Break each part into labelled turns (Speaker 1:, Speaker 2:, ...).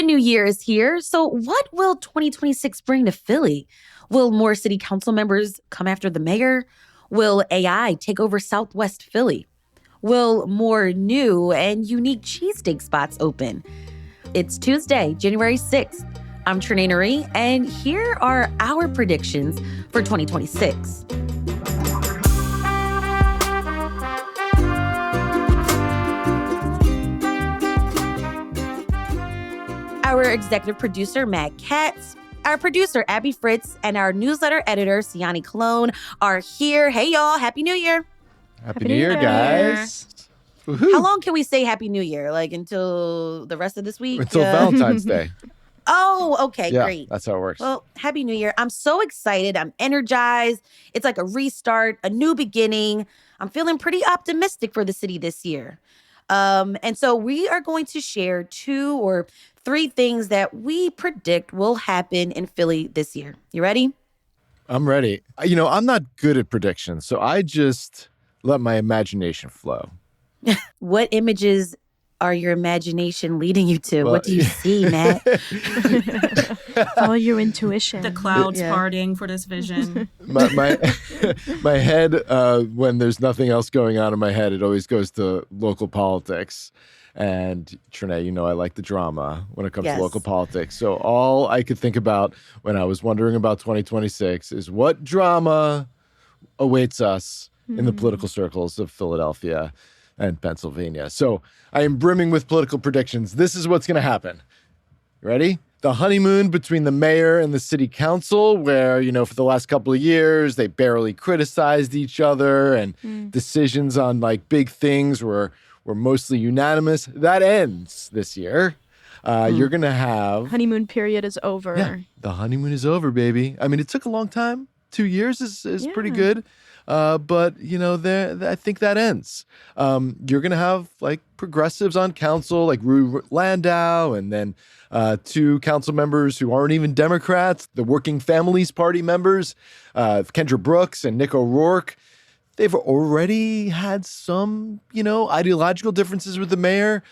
Speaker 1: new year is here. So what will 2026 bring to Philly? Will more city council members come after the mayor? Will AI take over Southwest Philly? Will more new and unique cheesesteak spots open? It's Tuesday, January 6th. I'm Trenae Nuri, and here are our predictions for 2026. Our executive producer, Matt Katz, our producer, Abby Fritz, and our newsletter editor, Siani Colón, are here. Hey, y'all. Happy New Year.
Speaker 2: Happy New Year, guys. Woo-hoo.
Speaker 1: How long can we say Happy New Year? Like until the rest of this week?
Speaker 2: Until Valentine's Day.
Speaker 1: Oh, okay,
Speaker 2: Yeah,
Speaker 1: great.
Speaker 2: that's how it works.
Speaker 1: Well, Happy New Year. I'm so excited. I'm energized. It's like a restart, a new beginning. I'm feeling pretty optimistic for the city this year. And so we are going to share 2 or 3 things that we predict will happen in Philly this year. You ready?
Speaker 2: I'm ready. You know, I'm not good at predictions, so I just let my imagination flow.
Speaker 1: What images are your imagination leading you to? What do you see, Matt?
Speaker 3: Follow your intuition.
Speaker 4: The clouds parting for this vision.
Speaker 2: My my head, when there's nothing else going on in my head, it always goes to local politics. And Trenae, you know I like the drama when it comes to local politics. So all I could think about when I was wondering about 2026 is what drama awaits us in the political circles of Philadelphia and Pennsylvania. So I am brimming with political predictions. This is what's going to happen. You ready? The honeymoon between the mayor and the city council, where, you know, for the last couple of years, they barely criticized each other and decisions on like big things were mostly unanimous. That ends this year. You're going to have...
Speaker 3: Honeymoon period is over.
Speaker 2: Yeah, the honeymoon is over, baby. I mean, it took a long time. 2 years is pretty good. But, you know, I think that ends. You're going to have, like, progressives on council, like Rue Landau, and then 2 council members who aren't even Democrats, the Working Families Party members, Kendra Brooks and Nick O'Rourke. They've already had some, you know, ideological differences with the mayor.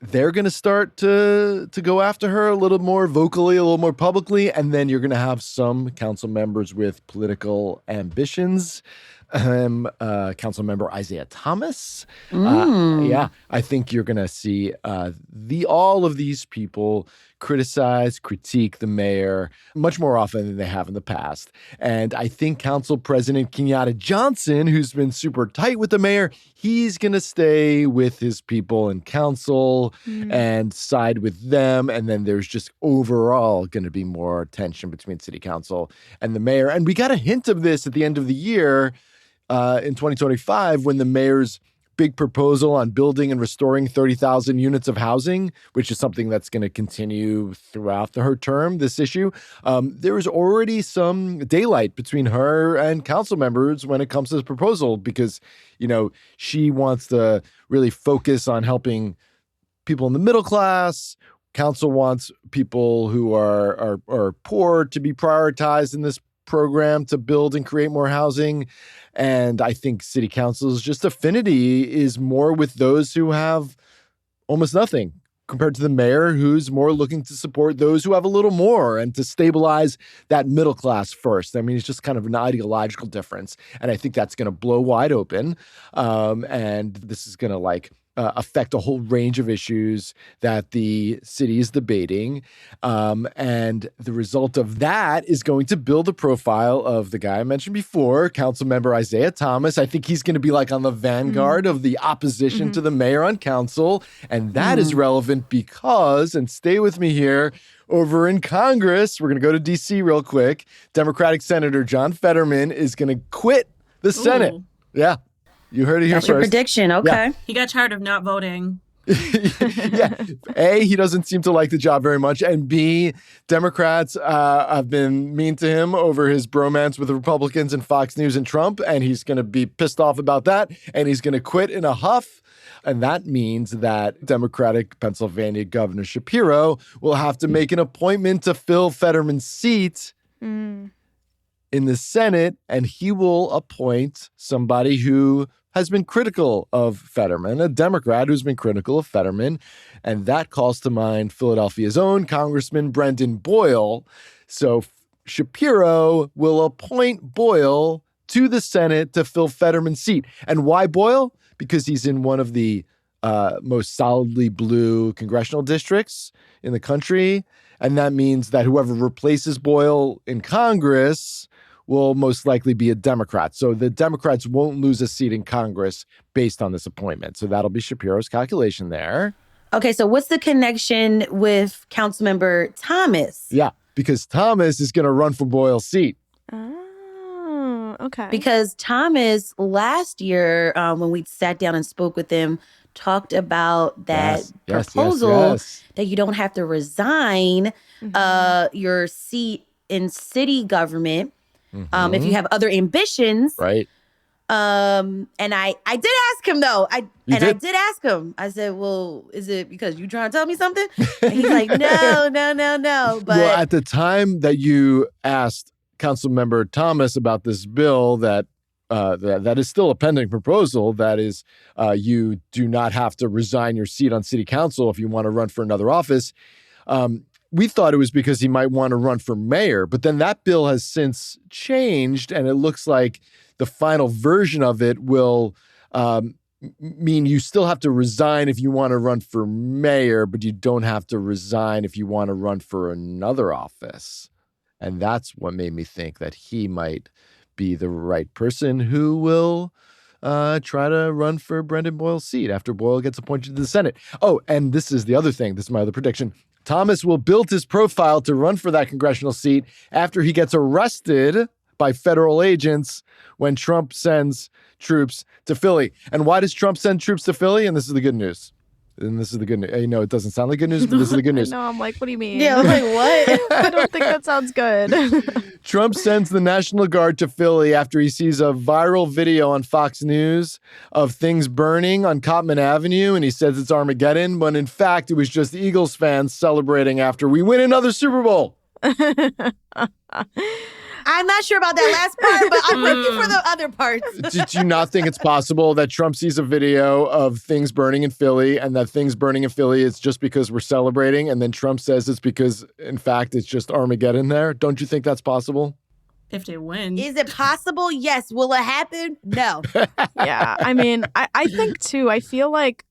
Speaker 2: They're going to start to go after her a little more vocally, a little more publicly. And then you're going to have some council members with political ambitions. Council member Isaiah Thomas. I think you're going to see all of these people criticize, critique the mayor much more often than they have in the past. And I think Council President Kenyatta Johnson, who's been super tight with the mayor, he's going to stay with his people in council and side with them. And then there's just overall going to be more tension between city council and the mayor. And we got a hint of this at the end of the year in 2025 when the mayor's big proposal on building and restoring 30,000 units of housing, which is something that's going to continue throughout her term, this issue. There was already some daylight between her and council members when it comes to this proposal because, you know, she wants to really focus on helping people in the middle class. Council wants people who are poor to be prioritized in this program to build and create more housing. And I think city council's just affinity is more with those who have almost nothing compared to the mayor, who's more looking to support those who have a little more and to stabilize that middle class first. I mean, it's just kind of an ideological difference. And I think that's going to blow wide open. And this is going to affect a whole range of issues that the city is debating. And the result of that is going to build the profile of the guy I mentioned before, Councilmember Isaiah Thomas. I think he's going to be like on the vanguard of the opposition to the mayor on council. And that is relevant because, and stay with me here, over in Congress, we're going to go to D.C. real quick, Democratic Senator John Fetterman is going to quit the Senate. Yeah. You heard it here
Speaker 1: That's
Speaker 2: first.
Speaker 1: your prediction. Okay.
Speaker 2: Yeah.
Speaker 4: He got tired of not voting.
Speaker 2: Yeah. A, he doesn't seem to like the job very much. And B, Democrats have been mean to him over his bromance with the Republicans and Fox News and Trump. And he's going to be pissed off about that. And he's going to quit in a huff. And that means that Democratic Pennsylvania Governor Shapiro will have to make an appointment to fill Fetterman's seat in the Senate. And he will appoint somebody who has been critical of Fetterman, a Democrat who's been critical of Fetterman, and that calls to mind Philadelphia's own Congressman Brendan Boyle. So Shapiro will appoint Boyle to the Senate to fill Fetterman's seat. And why Boyle? Because he's in one of the most solidly blue congressional districts in the country. And that means that whoever replaces Boyle in Congress will most likely be a Democrat. So the Democrats won't lose a seat in Congress based on this appointment. So that'll be Shapiro's calculation there.
Speaker 1: Okay, so what's the connection with Councilmember Thomas?
Speaker 2: Yeah, because Thomas is going to run for Boyle's seat.
Speaker 3: Oh, okay.
Speaker 1: Because Thomas last year, when we sat down and spoke with him, talked about that proposal that you don't have to resign your seat in city government if you have other ambitions.
Speaker 2: Right.
Speaker 1: And I did ask him though. I did ask him. I said, "Well, is it because you trying to tell me something?" And he's like, "No." But
Speaker 2: well, at the time that you asked Councilmember Thomas about this bill that is still a pending proposal, that is, you do not have to resign your seat on city council if you want to run for another office. We thought it was because he might want to run for mayor, but then that bill has since changed, and it looks like the final version of it will mean you still have to resign if you want to run for mayor, but you don't have to resign if you want to run for another office. And that's what made me think that he might be the right person who will try to run for Brendan Boyle's seat after Boyle gets appointed to the Senate. Oh, and this is the other thing. This is my other prediction. Thomas will build his profile to run for that congressional seat after he gets arrested by federal agents when Trump sends troops to Philly. And why does Trump send troops to Philly? And this is the good news. You know, it doesn't sound like good news, but this is the good news.
Speaker 3: No, I'm like, what do you mean?
Speaker 1: yeah, I was like, what?
Speaker 3: I don't think that sounds good.
Speaker 2: Trump sends the National Guard to Philly after he sees a viral video on Fox News of things burning on Cottman Avenue, and he says it's Armageddon, when in fact it was just Eagles fans celebrating after we win another Super Bowl.
Speaker 1: I'm not sure about that last part, but I'm with you for the other parts.
Speaker 2: Did you not think it's possible that Trump sees a video of things burning in Philly, and that things burning in Philly is just because we're celebrating, and then Trump says it's because, in fact, it's just Armageddon there? Don't you think that's possible?
Speaker 4: If they win.
Speaker 1: Is it possible? Yes. Will it happen? No.
Speaker 3: Yeah, I mean, I think too, I feel like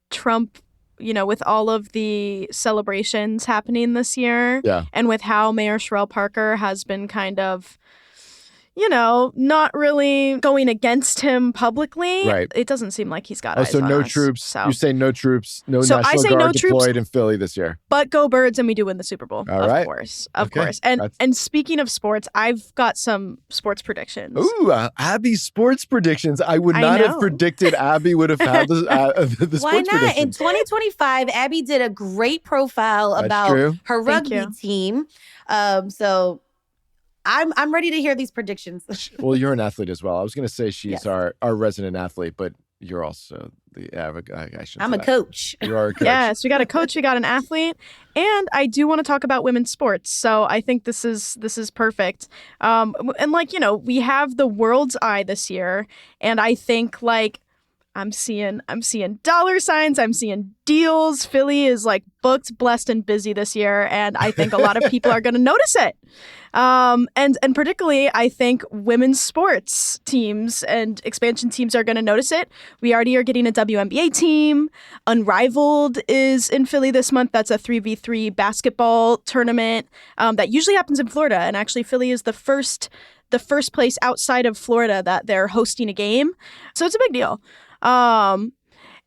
Speaker 3: Trump, you know, with all of the celebrations happening this year, and with how Mayor Sherrell Parker has been kind of, you know, not really going against him publicly.
Speaker 2: Right.
Speaker 3: It doesn't seem like he's got eyes
Speaker 2: so
Speaker 3: on
Speaker 2: no
Speaker 3: us,
Speaker 2: troops.
Speaker 3: So.
Speaker 2: You say no troops, no
Speaker 3: So I
Speaker 2: National
Speaker 3: say
Speaker 2: Guard
Speaker 3: no troops.
Speaker 2: deployed in Philly this year.
Speaker 3: But go Birds, and we do win the Super Bowl.
Speaker 2: All
Speaker 3: of
Speaker 2: right.
Speaker 3: course.
Speaker 2: Okay.
Speaker 3: And speaking of sports, I've got some sports predictions.
Speaker 2: Ooh, Abby's sports predictions. I would not have predicted Abby would have had the sports
Speaker 1: Why not?
Speaker 2: predictions.
Speaker 1: In 2025, Abby did a great profile
Speaker 2: That's
Speaker 1: about
Speaker 2: true.
Speaker 1: her rugby
Speaker 3: you.
Speaker 1: team. So I'm ready to hear these predictions.
Speaker 2: Well, you're an athlete as well. I was going to say she's
Speaker 1: Yes.
Speaker 2: our resident athlete, but you're also I shouldn't
Speaker 1: I'm
Speaker 2: say
Speaker 1: a
Speaker 2: that.
Speaker 1: coach.
Speaker 2: You are a coach.
Speaker 3: Yes, we got a coach, we got an athlete, and I do want to talk about women's sports. So I think this is perfect. And like, you know, we have the world's eye this year, and I think like I'm seeing dollar signs, I'm seeing deals. Philly is like booked, blessed, and busy this year, and I think a lot of people are going to notice it. And particularly, I think women's sports teams and expansion teams are going to notice it. We already are getting a WNBA team. Unrivaled is in Philly this month. That's a 3v3 basketball tournament that usually happens in Florida. And actually, Philly is the first place outside of Florida that they're hosting a game. So it's a big deal.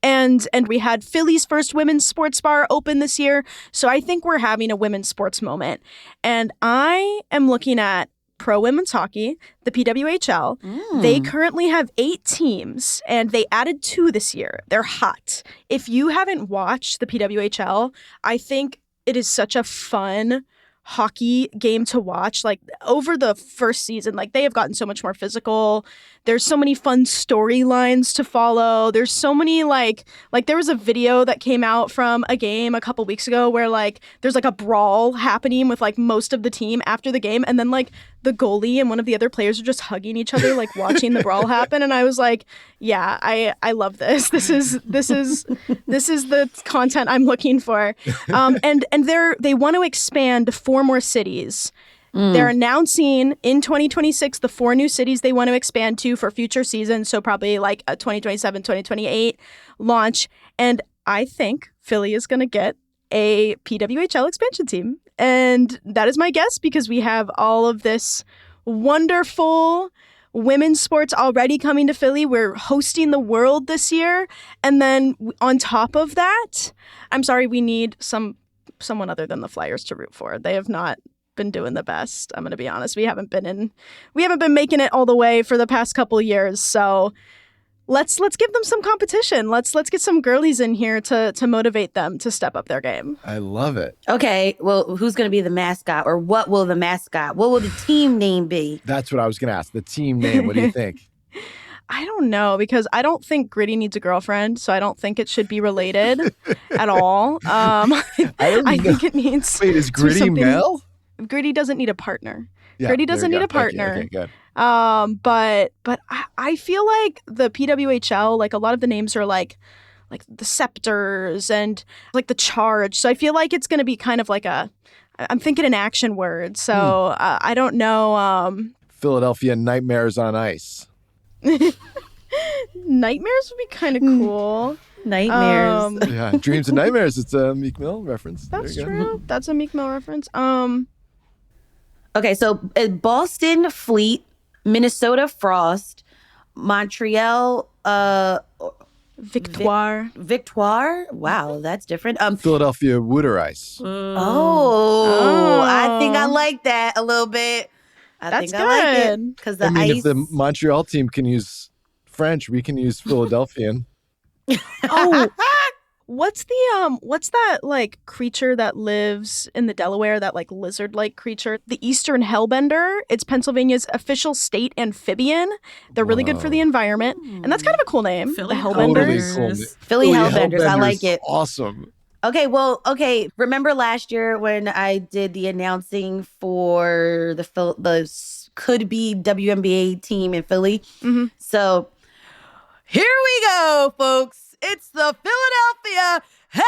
Speaker 3: And we had Philly's first women's sports bar open this year. So I think we're having a women's sports moment. And I am looking at pro women's hockey, the PWHL. They currently have 8 teams, and they added 2 this year. They're hot. If you haven't watched the PWHL, I think it is such a fun hockey game to watch. Like over the first season, like they have gotten so much more physical. There's so many fun storylines to follow. There's so many like there was a video that came out from a game a couple weeks ago where like there's like a brawl happening with like most of the team after the game, and then like the goalie and one of the other players are just hugging each other, like watching the brawl happen. And I was like, yeah, I love this. This is the content I'm looking for. And they want to expand 4 more cities. They're announcing in 2026 the 4 new cities they want to expand to for future seasons. So probably like a 2027, 2028 launch. And I think Philly is going to get a PWHL expansion team. And that is my guess because we have all of this wonderful women's sports already coming to Philly. We're hosting the World this year. And then on top of that, I'm sorry, we need someone other than the Flyers to root for. They have not been doing the best. I'm going to be honest. We haven't been making it all the way for the past couple of years. So let's give them some competition. Let's get some girlies in here to motivate them to step up their game.
Speaker 2: I love it.
Speaker 1: Okay, well, who's going to be the mascot, or what will the team name be?
Speaker 2: That's what I was going to ask. The team name. What do you think?
Speaker 3: I don't know, because I don't think Gritty needs a girlfriend, so I don't think it should be related at all. I think it needs.
Speaker 2: Wait, is Gritty male?
Speaker 3: Gritty doesn't need a partner.
Speaker 2: Yeah,
Speaker 3: Gritty doesn't need a partner.
Speaker 2: Okay, good.
Speaker 3: But I feel like the PWHL, like a lot of the names are like the Scepters and like the Charge. So I feel like it's going to be kind of like I'm thinking an action word. So I don't know.
Speaker 2: Philadelphia Nightmares on Ice.
Speaker 3: Nightmares would be kind of cool.
Speaker 1: Nightmares.
Speaker 2: Yeah, Dreams and Nightmares. It's a Meek Mill reference.
Speaker 3: That's true. That's a Meek Mill reference.
Speaker 1: Okay, so Boston Fleet, Minnesota Frost, Montreal
Speaker 3: Victoire.
Speaker 1: Victoire. Wow, that's different.
Speaker 2: Philadelphia Wooder Ice.
Speaker 1: I think I like that a little bit. I
Speaker 3: That's
Speaker 1: think I like it
Speaker 3: good.
Speaker 1: because the ice.
Speaker 2: If the Montreal team can use French, we can use Philadelphian.
Speaker 3: Oh, what's that like creature that lives in the Delaware, that like lizard-like creature? The Eastern Hellbender. It's Pennsylvania's official state amphibian. They're really good for the environment, and that's kind of a cool name.
Speaker 4: Philly
Speaker 3: the Hellbenders.
Speaker 2: Totally cool.
Speaker 1: Philly Hellbenders. I like it.
Speaker 2: Awesome.
Speaker 1: Okay. Remember last year when I did the announcing for the could be WNBA team in Philly?
Speaker 3: Mm-hmm.
Speaker 1: So here we go, folks. It's the Philadelphia Hellbenders.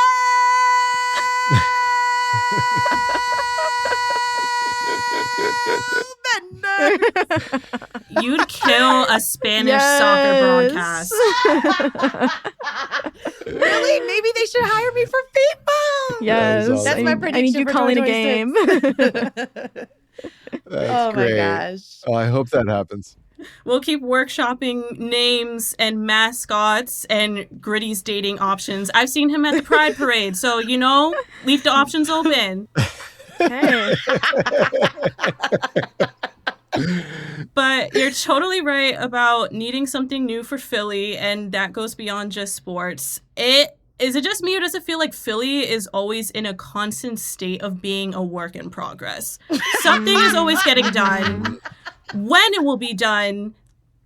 Speaker 4: You'd kill a Spanish soccer broadcast.
Speaker 1: Really? Maybe they should hire me for FIFA.
Speaker 3: Yes,
Speaker 2: Awesome.
Speaker 1: That's my prediction.
Speaker 3: I need you
Speaker 1: for
Speaker 3: calling a game.
Speaker 1: 2026.
Speaker 2: That's
Speaker 1: my
Speaker 2: great.
Speaker 1: gosh.
Speaker 2: Oh, I hope that happens.
Speaker 4: We'll keep workshopping names and mascots and Gritty's dating options. I've seen him at the Pride Parade, so, leave the options open.
Speaker 3: Hey.
Speaker 4: But you're totally right about needing something new for Philly, and that goes beyond just sports. Is it just me, or does it feel like Philly is always in a constant state of being a work in progress? Something is always getting done. When it will be done,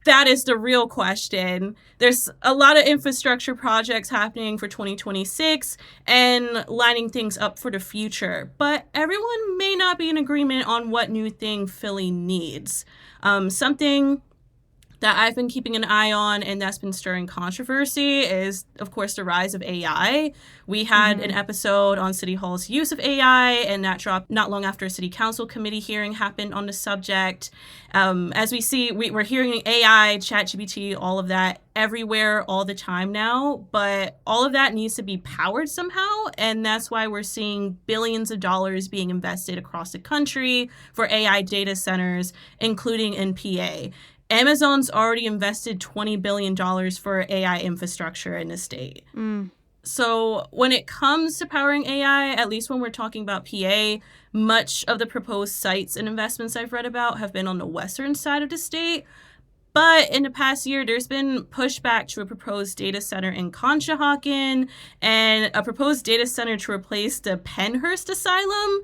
Speaker 4: that is the real question. There's a lot of infrastructure projects happening for 2026 and lining things up for the future. But everyone may not be in agreement on what new thing Philly needs. Something that I've been keeping an eye on and that's been stirring controversy is, of course, the rise of AI. We had an episode on City Hall's use of AI, and that dropped not long after a City Council committee hearing happened on the subject. As we see, we're hearing AI, ChatGPT, all of that everywhere all the time now, but all of that needs to be powered somehow, and that's why we're seeing billions of dollars being invested across the country for AI data centers, including in PA. Amazon's already invested $20 billion for AI infrastructure in the state. So when it comes to powering AI, at least when we're talking about PA, much of the proposed sites and investments I've read about have been on the western side of the state. But in the past year, there's been pushback to a proposed data center in Conshohocken and a proposed data center to replace the Pennhurst Asylum.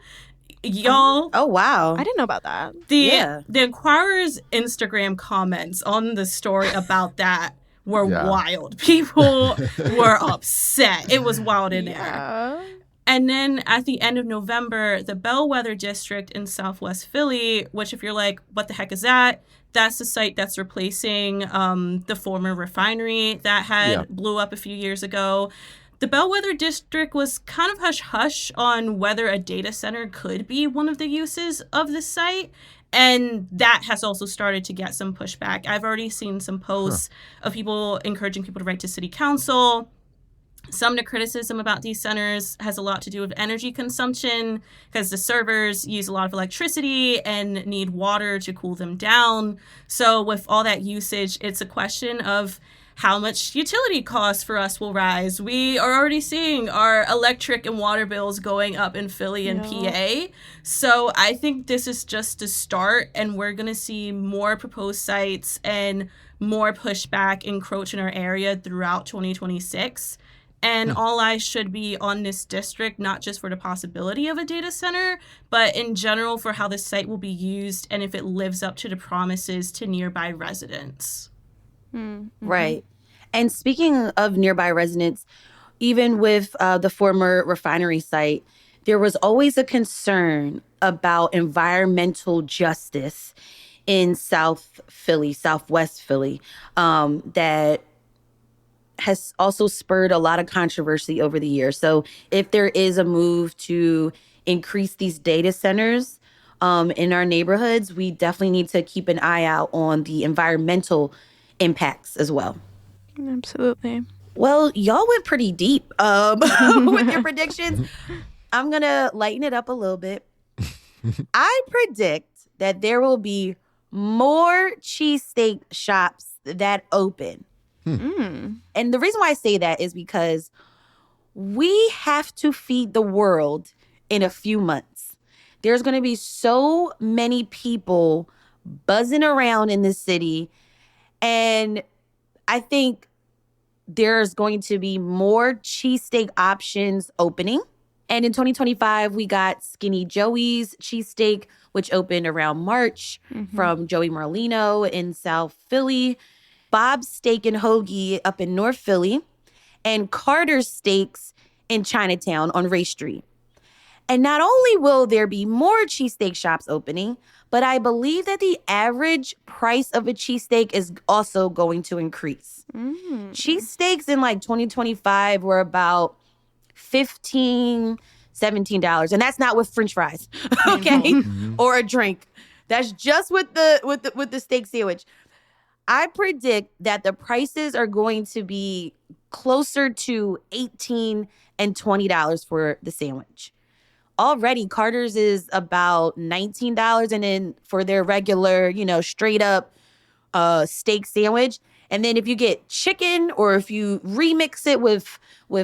Speaker 4: Y'all.
Speaker 1: Oh, wow.
Speaker 3: I didn't know about that.
Speaker 4: The Enquirer's Instagram comments on the story about that were wild. People were upset. It was wild in there. And then at the end of November, the Bellwether District in Southwest Philly, which if you're like, what the heck is that? That's the site that's replacing the former refinery that had blew up a few years ago. The Bellwether District was kind of hush-hush on whether a data center could be one of the uses of the site. And that has also started to get some pushback. I've already seen some posts of people encouraging people to write to city council. Some of the criticism about these centers has a lot to do with energy consumption because the servers use a lot of electricity and need water to cool them down. So with all that usage, it's a question of how much utility costs for us will rise. We are already seeing our electric and water bills going up in Philly and PA. So I think this is just a start, and we're going to see more proposed sites and more pushback encroach in our area throughout 2026. And all eyes should be on this district, not just for the possibility of a data center, but in general for how the site will be used and if it lives up to the promises to nearby residents.
Speaker 1: Right. And speaking of nearby residents, even with the former refinery site, there was always a concern about environmental justice in South Philly, Southwest Philly, that has also spurred a lot of controversy over the years. So if there is a move to increase these data centers in our neighborhoods, we definitely need to keep an eye out on the environmental impacts as well.
Speaker 3: Absolutely.
Speaker 1: Well, y'all went pretty deep with your predictions. I'm going to lighten it up a little bit. I predict that there will be more cheesesteak shops that open. And the reason why I say that is because we have to feed the world in a few months. There's going to be so many people buzzing around in this city. And I think there's going to be more cheesesteak options opening. And in 2025, we got Skinny Joey's cheesesteak, which opened around March from Joey Merlino in South Philly, Bob's Steak and Hoagie up in North Philly, and Carter's Steaks in Chinatown on Ray Street. And not only will there be more cheesesteak shops opening, but I believe that the average price of a cheesesteak is also going to increase. Cheesesteaks in like 2025 were about $15, $17, and that's not with French fries, okay, or a drink. That's just with the steak sandwich. I predict that the prices are going to be closer to $18 and $20 for the sandwich. Already, Carter's is about $19, and then for their regular, straight up steak sandwich. And then if you get chicken or if you remix it with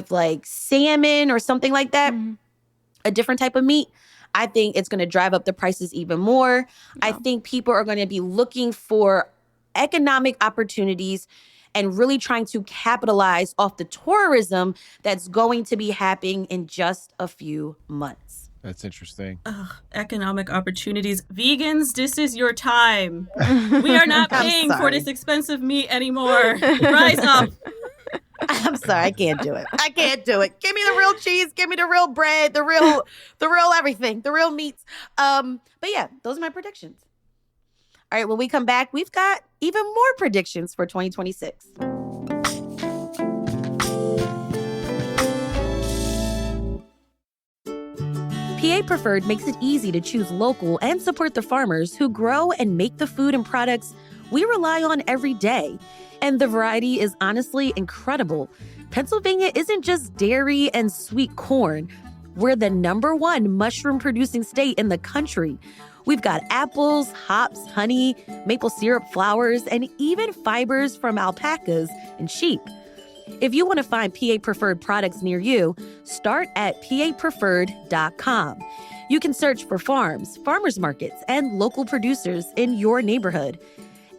Speaker 1: like salmon or something like that, a different type of meat, I think it's going to drive up the prices even more. I think people are going to be looking for economic opportunities and really trying to capitalize off the tourism that's going to be happening in just a few months.
Speaker 2: That's interesting.
Speaker 4: Economic opportunities. Vegans, this is your time. We are not paying for this expensive meat anymore. Rise up.
Speaker 1: I'm sorry, I can't do it. Give me the real cheese, give me the real bread, the real everything, the real meats. But yeah, those are my predictions. All right, when we come back, we've got even more predictions for 2026. PA Preferred makes it easy to choose local and support the farmers who grow and make the food and products we rely on every day. And the variety is honestly incredible. Pennsylvania isn't just dairy and sweet corn. We're the #1 mushroom-producing state in the country. We've got apples, hops, honey, maple syrup, flowers, and even fibers from alpacas and sheep. If you want to find PA Preferred products near you, start at papreferred.com. You can search for farms, farmers markets, and local producers in your neighborhood.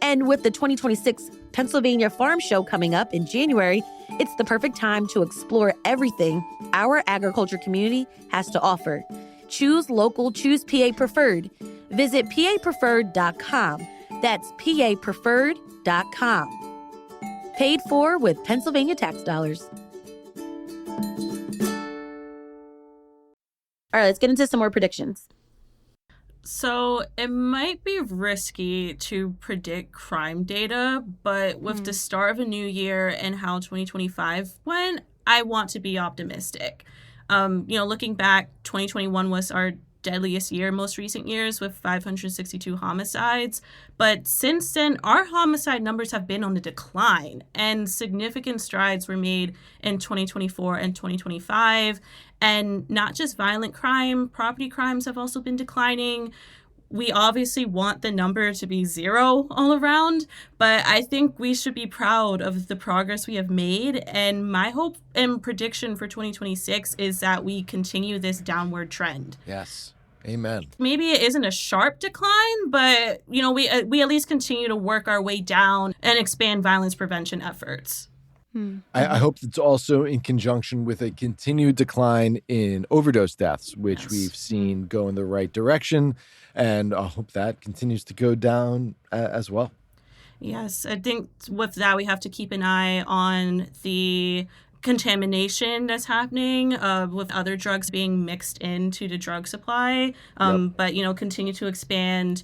Speaker 1: And with the 2026 Pennsylvania Farm Show coming up in January, it's the perfect time to explore everything our agriculture community has to offer. Choose local, choose PA Preferred. Visit papreferred.com. That's papreferred.com. Paid for with Pennsylvania tax dollars. All right, let's get into some more predictions.
Speaker 4: So it might be risky to predict crime data, but with the start of a new year and how 2025 went, I want to be optimistic. Looking back, 2021 was our deadliest year, most recent years, with 562 homicides. But since then, our homicide numbers have been on the decline, and significant strides were made in 2024 and 2025. And not just violent crime, property crimes have also been declining. We obviously want the number to be 0 all around, but I think we should be proud of the progress we have made. And my hope and prediction for 2026 is that we continue this downward trend.
Speaker 2: Yes. Amen.
Speaker 4: Maybe it isn't a sharp decline, but we at least continue to work our way down and expand violence prevention efforts.
Speaker 2: I hope it's also in conjunction with a continued decline in overdose deaths, which we've seen go in the right direction. And I hope that continues to go down as well.
Speaker 4: Yes, I think with that, we have to keep an eye on the contamination that's happening with other drugs being mixed into the drug supply. But, continue to expand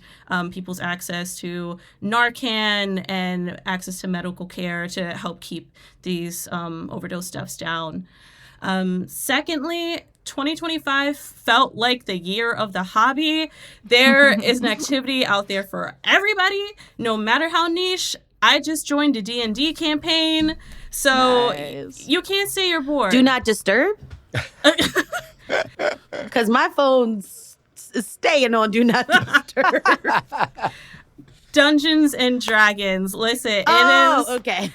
Speaker 4: people's access to Narcan and access to medical care to help keep these overdose deaths down. Secondly, 2025 felt like the year of the hobby. There is an activity out there for everybody, no matter how niche. I just joined a D&D campaign, so you can't say you're bored.
Speaker 1: Do not disturb. Because my phone's staying on Do Not Disturb.
Speaker 4: Dungeons and Dragons. Listen, it is...
Speaker 1: okay.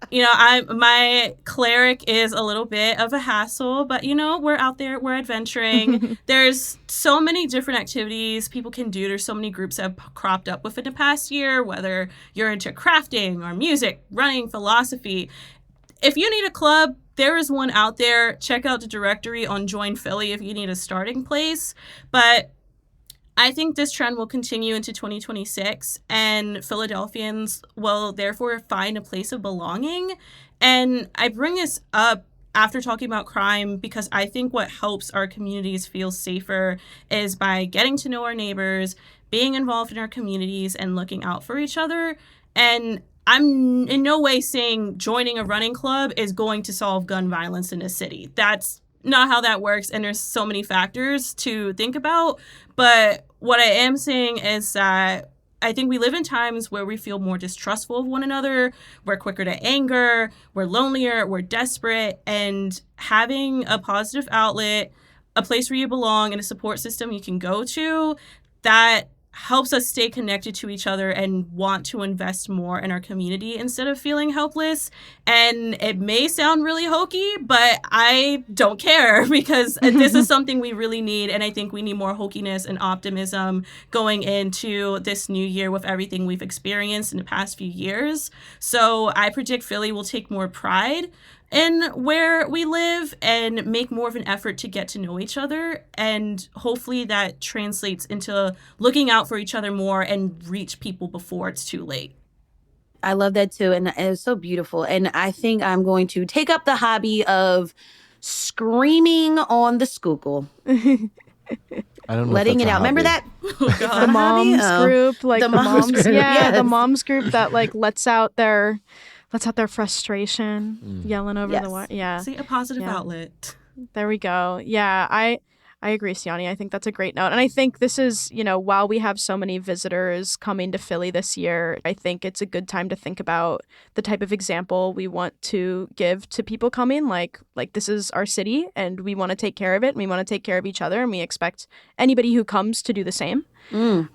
Speaker 4: My cleric is a little bit of a hassle, but we're out there, we're adventuring. There's so many different activities people can do. There's so many groups that have cropped up within the past year, whether you're into crafting or music, running, philosophy. If you need a club, there is one out there. Check out the directory on Join Philly if you need a starting place. But I think this trend will continue into 2026, and Philadelphians will therefore find a place of belonging. And I bring this up after talking about crime because I think what helps our communities feel safer is by getting to know our neighbors, being involved in our communities, and looking out for each other. And I'm in no way saying joining a running club is going to solve gun violence in a city. That's not how that works, and there's so many factors to think about. But what I am saying is that I think we live in times where we feel more distrustful of one another. We're quicker to anger. We're lonelier. We're desperate. And having a positive outlet, a place where you belong, and a support system you can go to, that helps us stay connected to each other and want to invest more in our community instead of feeling helpless. And it may sound really hokey, but I don't care because this is something we really need. And I think we need more hokiness and optimism going into this new year with everything we've experienced in the past few years. So I predict Philly will take more pride in where we live and make more of an effort to get to know each other. And hopefully that translates into looking out for each other more and reach people before it's too late.
Speaker 1: I love that too. And it's so beautiful. And I think I'm going to take up the hobby of screaming on the Schuylkill.
Speaker 2: I don't know.
Speaker 1: Letting it out. Remember that?
Speaker 4: Oh, God.
Speaker 3: The moms group, like
Speaker 1: the moms group.
Speaker 3: yeah, the
Speaker 1: Yes.
Speaker 3: moms group that like lets out their frustration, yelling over
Speaker 1: Yes.
Speaker 3: the wire. Yeah,
Speaker 4: See, a positive
Speaker 3: Yeah.
Speaker 4: outlet.
Speaker 3: there we go. Yeah, I agree, Siani. I think that's a great note. And I think this is, while we have so many visitors coming to Philly this year, I think it's a good time to think about the type of example we want to give to people coming. Like this is our city and we want to take care of it and we want to take care of each other and we expect anybody who comes to do the same. And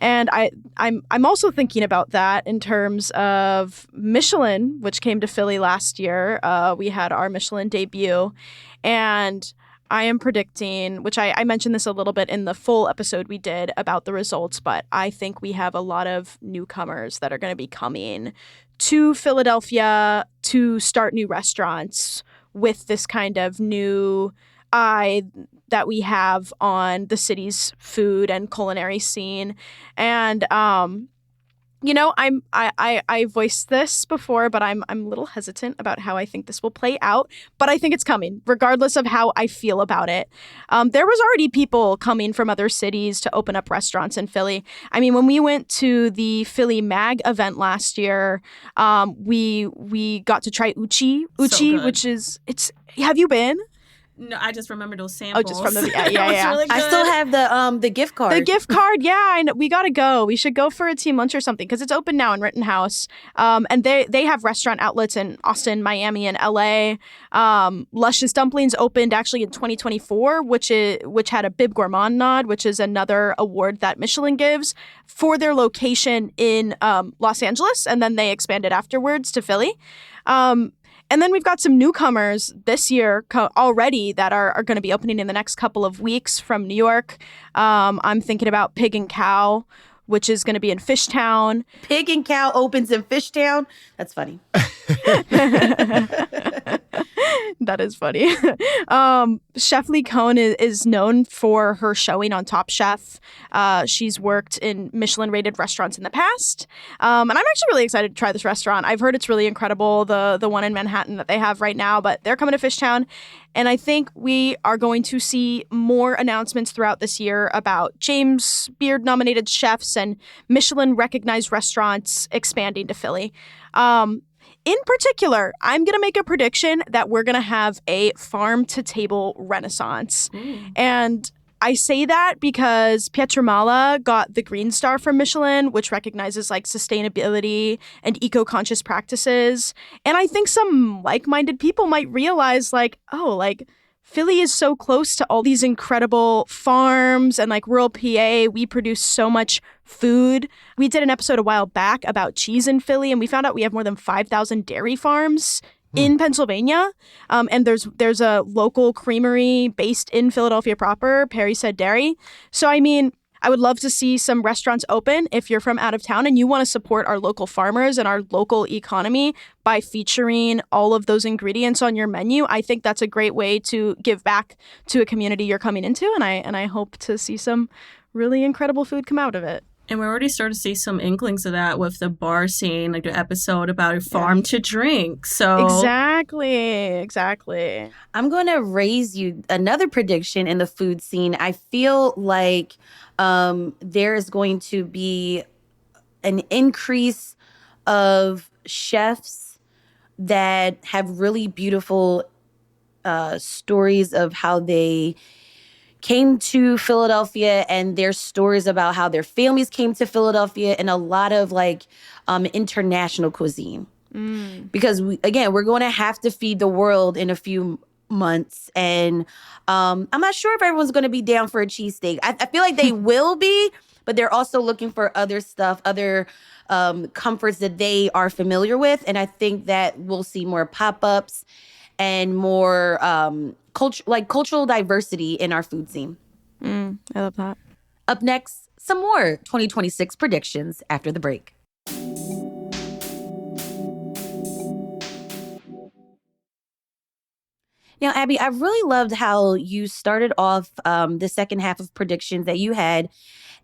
Speaker 3: I'm also thinking about that in terms of Michelin, which came to Philly last year. We had our Michelin debut, and I am predicting, which I mentioned this a little bit in the full episode we did about the results, but I think we have a lot of newcomers that are going to be coming to Philadelphia to start new restaurants with this kind of new eye that we have on the city's food and culinary scene. And You know, I voiced this before, but I'm a little hesitant about how I think this will play out. But I think it's coming, regardless of how I feel about it. There was already people coming from other cities to open up restaurants in Philly. I mean, when we went to the Philly Mag event last year, we got to try uchi,
Speaker 4: good.
Speaker 3: which is Have you been?
Speaker 4: No, I just remember those samples.
Speaker 3: Oh, just from the
Speaker 4: It was
Speaker 3: yeah.
Speaker 4: really
Speaker 1: I
Speaker 4: good.
Speaker 1: still have the gift card.
Speaker 3: The gift card, yeah, I know. We gotta go. We should go for a team lunch or something because it's open now in Rittenhouse. And they have restaurant outlets in Austin, Miami, and LA. Luscious Dumplings opened actually in 2024, which had a Bib Gourmand nod, which is another award that Michelin gives for their location in Los Angeles, and then they expanded afterwards to Philly. And then we've got some newcomers this year already that are going to be opening in the next couple of weeks from New York. I'm thinking about Pig and Cow, which is going to be in Fishtown.
Speaker 1: Pig and Cow opens in Fishtown. That's funny.
Speaker 3: That is funny. Chef Lee Cohn is known for her showing on Top Chef. She's worked in Michelin-rated restaurants in the past. And I'm actually really excited to try this restaurant. I've heard it's really incredible, the one in Manhattan that they have right now, but they're coming to Fishtown. And I think we are going to see more announcements throughout this year about James Beard-nominated chefs and Michelin-recognized restaurants expanding to Philly. In particular, I'm going to make a prediction that we're going to have a farm-to-table renaissance. And I say that because Pietramala got the Green Star from Michelin, which recognizes like sustainability and eco-conscious practices. And I think some like-minded people might realize like, oh, like Philly is so close to all these incredible farms and like rural PA. We produce so much food. We did an episode a while back about cheese in Philly, and we found out we have more than 5,000 dairy farms in Pennsylvania. And there's a local creamery based in Philadelphia proper, Perry Said Dairy. So, I mean, I would love to see some restaurants open if you're from out of town and you want to support our local farmers and our local economy by featuring all of those ingredients on your menu. I think that's a great way to give back to a community you're coming into, and I hope to see some really incredible food come out of it.
Speaker 4: And we're already starting to see some inklings of that with the bar scene, like the episode about a farm to drink. So
Speaker 3: Exactly.
Speaker 1: I'm going to raise you another prediction in the food scene. I feel like there is going to be an increase of chefs that have really beautiful stories of how they came to Philadelphia and their stories about how their families came to Philadelphia, and a lot of like international cuisine. Because we're going to have to feed the world in a few months, and I'm not sure if everyone's going to be down for a cheesesteak. I feel like they will be, but they're also looking for other stuff, other comforts that they are familiar with, and I think that we'll see more pop-ups and more cultural diversity in our food scene.
Speaker 3: I love that.
Speaker 1: Up next, some more 2026 predictions after the break. Now, Abby, I really loved how you started off the second half of predictions that you had,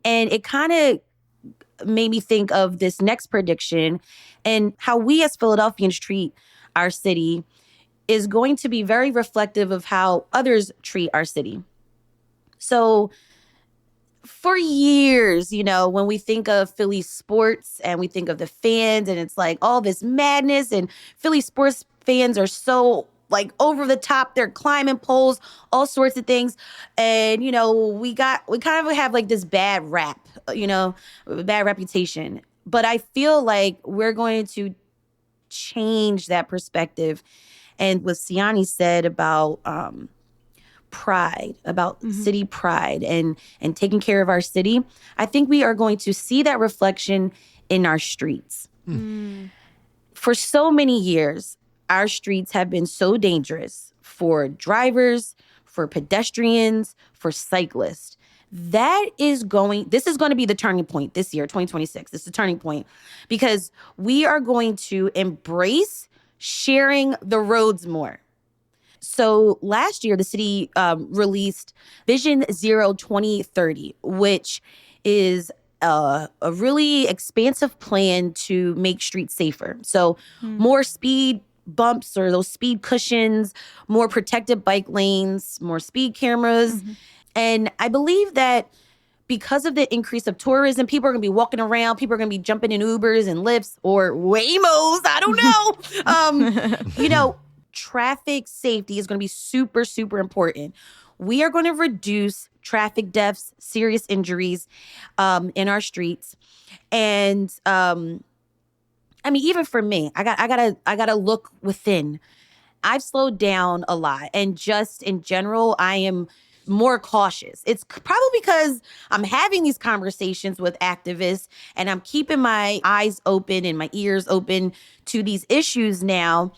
Speaker 1: and it kind of made me think of this next prediction and how we as Philadelphians treat our city is going to be very reflective of how others treat our city. So for years, when we think of Philly sports and we think of the fans and it's like all this madness, and Philly sports fans are so like over the top, they're climbing poles, all sorts of things. And, we kind of have like this bad rap, bad reputation. But I feel like we're going to change that perspective. And what Siani said about pride, about city pride and taking care of our city, I think we are going to see that reflection in our streets. For so many years, our streets have been so dangerous for drivers, for pedestrians, for cyclists. This is going to be the turning point this year, 2026. This is the turning point because we are going to embrace sharing the roads more. So last year, the city released Vision Zero 2030, which is a really expansive plan to make streets safer. So more speed bumps or those speed cushions, more protected bike lanes, more speed cameras. And I believe that because of the increase of tourism, people are going to be walking around. People are going to be jumping in Ubers and Lyfts or Waymos. I don't know. Traffic safety is going to be super, super important. We are going to reduce traffic deaths, serious injuries in our streets. And even for me, I gotta look within. I've slowed down a lot. And just in general, I am more cautious. It's probably because I'm having these conversations with activists and I'm keeping my eyes open and my ears open to these issues now.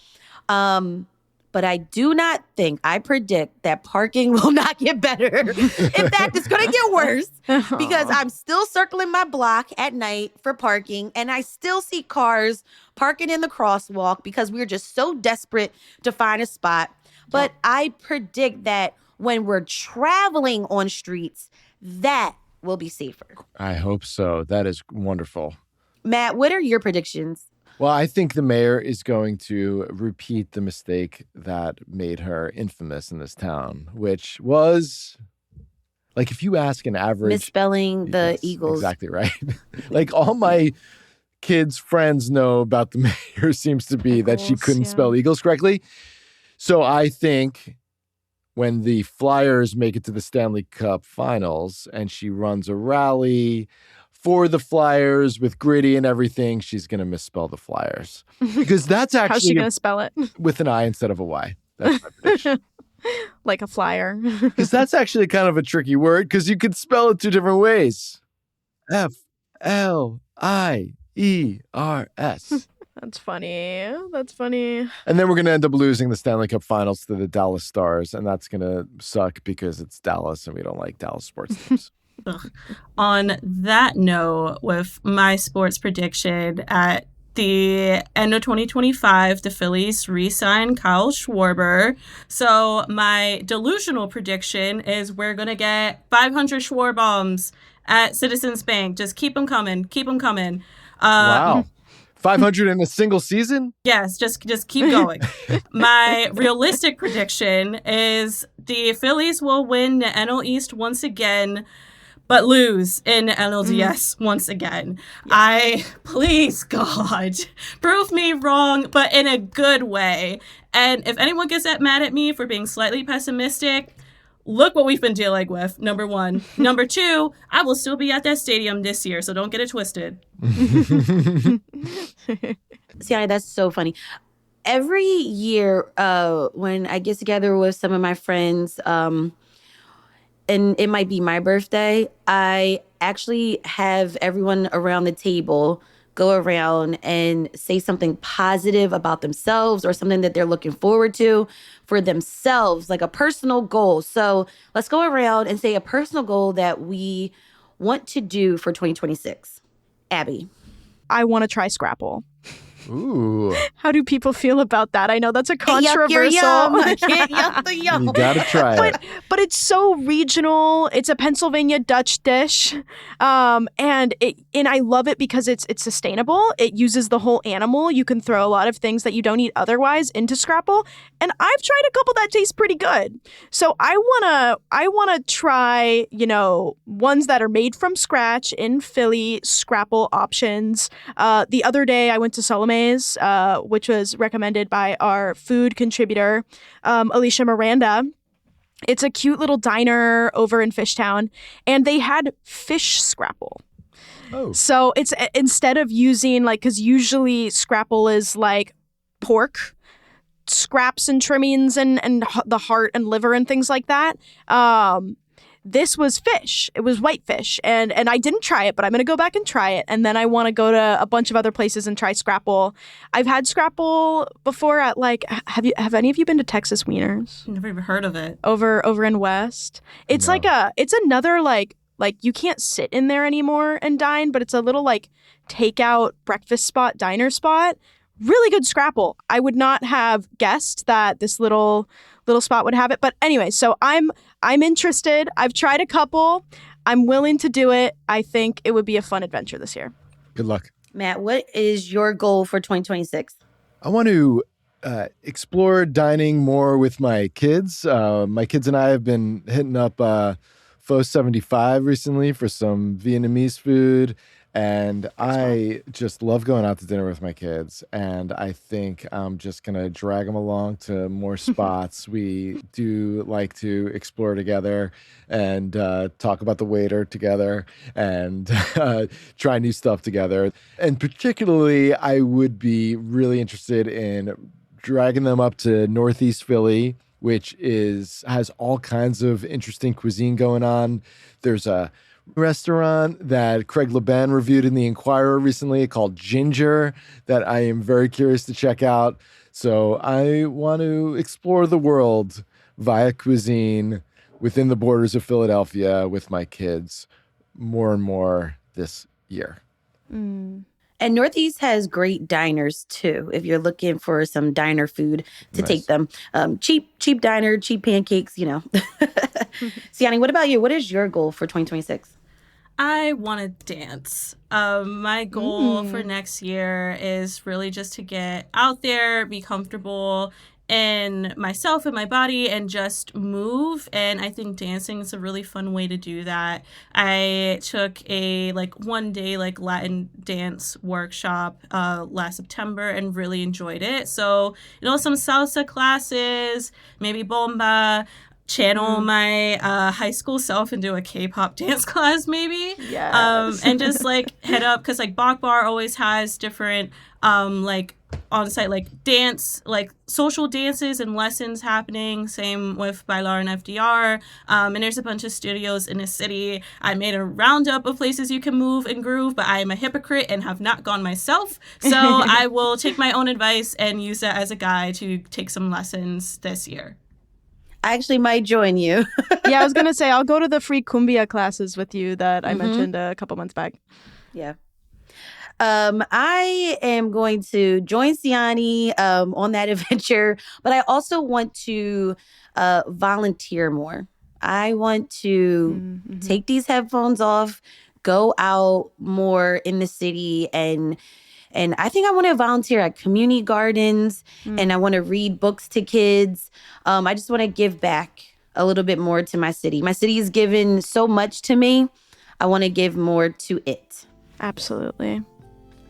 Speaker 1: But I do not think, I predict that parking will not get better. In fact, it's going to get worse because I'm still circling my block at night for parking and I still see cars parking in the crosswalk because we're just so desperate to find a spot. But I predict that when we're traveling on streets, that will be safer.
Speaker 2: I hope so. That is wonderful.
Speaker 1: Matt, what are your predictions?
Speaker 2: Well, I think the mayor is going to repeat the mistake that made her infamous in this town, which was, like, if you ask an average...
Speaker 1: misspelling the Eagles.
Speaker 2: Exactly right. Like, all my kids' friends know about the mayor seems to be that she couldn't spell Eagles correctly. So I think when the Flyers make it to the Stanley Cup Finals and she runs a rally for the Flyers with Gritty and everything, she's going to misspell the Flyers. Because that's actually...
Speaker 3: How's she going to spell it?
Speaker 2: With an I instead of a Y. That's my prediction.
Speaker 3: Like a flyer.
Speaker 2: Because that's actually kind of a tricky word because you could spell it two different ways. F-L-I-E-R-S.
Speaker 3: That's funny. That's funny.
Speaker 2: And then we're going to end up losing the Stanley Cup Finals to the Dallas Stars. And that's going to suck because it's Dallas and we don't like Dallas sports teams.
Speaker 4: On that note, with my sports prediction, at the end of 2025, the Phillies re-signed Kyle Schwarber. So my delusional prediction is we're going to get 500 Schwarbombs at Citizens Bank. Just keep them coming. Keep them coming.
Speaker 2: Wow. 500 in a single season?
Speaker 4: Yes, just keep going. My realistic prediction is the Phillies will win the NL East once again, but lose in NLDS once again. Please, God, prove me wrong, but in a good way. And if anyone gets mad at me for being slightly pessimistic, look what we've been dealing with, number one. Number two, I will still be at that stadium this year, so don't get it twisted.
Speaker 1: Siani, that's so funny. Every year when I get together with some of my friends, and it might be my birthday, I actually have everyone around the table go around and say something positive about themselves or something that they're looking forward to for themselves, like a personal goal. So let's go around and say a personal goal that we want to do for 2026. Abby.
Speaker 3: I want to try Scrapple.
Speaker 2: Ooh.
Speaker 3: How do people feel about that? I know that's a controversial.
Speaker 1: I can't yuck the yum.
Speaker 2: You gotta try it.
Speaker 3: But it's so regional. It's a Pennsylvania Dutch dish, and I love it because it's sustainable. It uses the whole animal. You can throw a lot of things that you don't eat otherwise into Scrapple, and I've tried a couple that taste pretty good. So I wanna try ones that are made from scratch in Philly Scrapple options. The other day I went to Salome's, which was recommended by our food contributor, Alicia Miranda. It's a cute little diner over in Fishtown, and they had fish Scrapple.
Speaker 2: Oh.
Speaker 3: So it's instead of using because usually Scrapple is like pork scraps and trimmings and the heart and liver and things like that. This was fish. It was whitefish. And I didn't try it, but I'm going to go back and try it. And then I want to go to a bunch of other places and try Scrapple. I've had Scrapple before at have any of you been to Texas Wieners?
Speaker 4: Never even heard of it.
Speaker 3: Over in West. It's
Speaker 2: No.
Speaker 3: It's another like you can't sit in there anymore and dine, but it's a little takeout breakfast spot, diner spot. Really good Scrapple. I would not have guessed that this little spot would have it. But anyway, so I'm interested. I've tried a couple. I'm willing to do it. I think it would be a fun adventure this year.
Speaker 2: Good luck.
Speaker 1: Matt, what is your goal for 2026?
Speaker 2: I want to explore dining more with my kids. My kids and I have been hitting up Pho 75 recently for some Vietnamese food. And I just love going out to dinner with my kids. And I think I'm just going to drag them along to more spots. We do like to explore together and talk about the waiter together and try new stuff together. And particularly, I would be really interested in dragging them up to Northeast Philly, which has all kinds of interesting cuisine going on. There's a restaurant that Craig LeBen reviewed in the Inquirer recently called Ginger that I am very curious to check out. So I want to explore the world via cuisine within the borders of Philadelphia with my kids more and more this year.
Speaker 1: And Northeast has great diners too. If you're looking for some diner food to take them, cheap diner, cheap pancakes, Siani, what about you? What is your goal for 2026?
Speaker 4: I want to dance. My goal for next year is really just to get out there, be comfortable in myself and my body, and just move. And I think dancing is a really fun way to do that. I took a one-day Latin dance workshop last September and really enjoyed it. So, some salsa classes, maybe bomba, channel my high school self and do a K-pop dance class maybe.
Speaker 3: Yes.
Speaker 4: And just head up, because Bach Bar always has different on-site dance, social dances and lessons happening. Same with Bailar and FDR. And there's a bunch of studios in the city. I made a roundup of places you can move and groove, but I am a hypocrite and have not gone myself. So I will take my own advice and use that as a guide to take some lessons this year.
Speaker 1: I actually might join you.
Speaker 3: Yeah, I was going to say, I'll go to the free cumbia classes with you that I mentioned a couple months back.
Speaker 1: Yeah. I am going to join Siani on that adventure, but I also want to volunteer more. I want to take these headphones off, go out more in the city, and I think I want to volunteer at community gardens, and I want to read books to kids. I just want to give back a little bit more to my city. My city has given so much to me. I want to give more to it.
Speaker 3: Absolutely.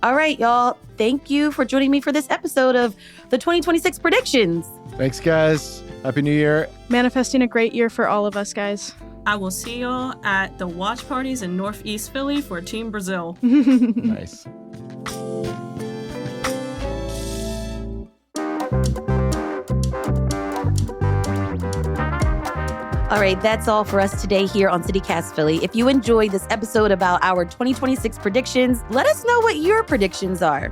Speaker 1: All right, y'all. Thank you for joining me for this episode of the 2026 predictions.
Speaker 2: Thanks, guys. Happy New Year.
Speaker 3: Manifesting a great year for all of us, guys.
Speaker 4: I will see y'all at the watch parties in Northeast Philly for Team Brazil.
Speaker 2: Nice.
Speaker 1: All right, that's all for us today here on CityCast Philly. If you enjoyed this episode about our 2026 predictions, let us know what your predictions are.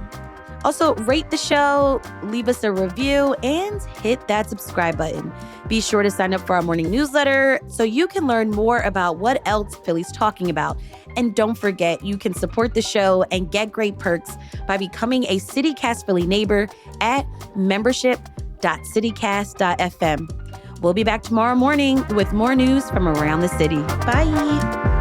Speaker 1: Also, rate the show, leave us a review, and hit that subscribe button. Be sure to sign up for our morning newsletter so you can learn more about what else Philly's talking about. And don't forget, you can support the show and get great perks by becoming a CityCast Philly neighbor at membership.citycast.fm. We'll be back tomorrow morning with more news from around the city. Bye.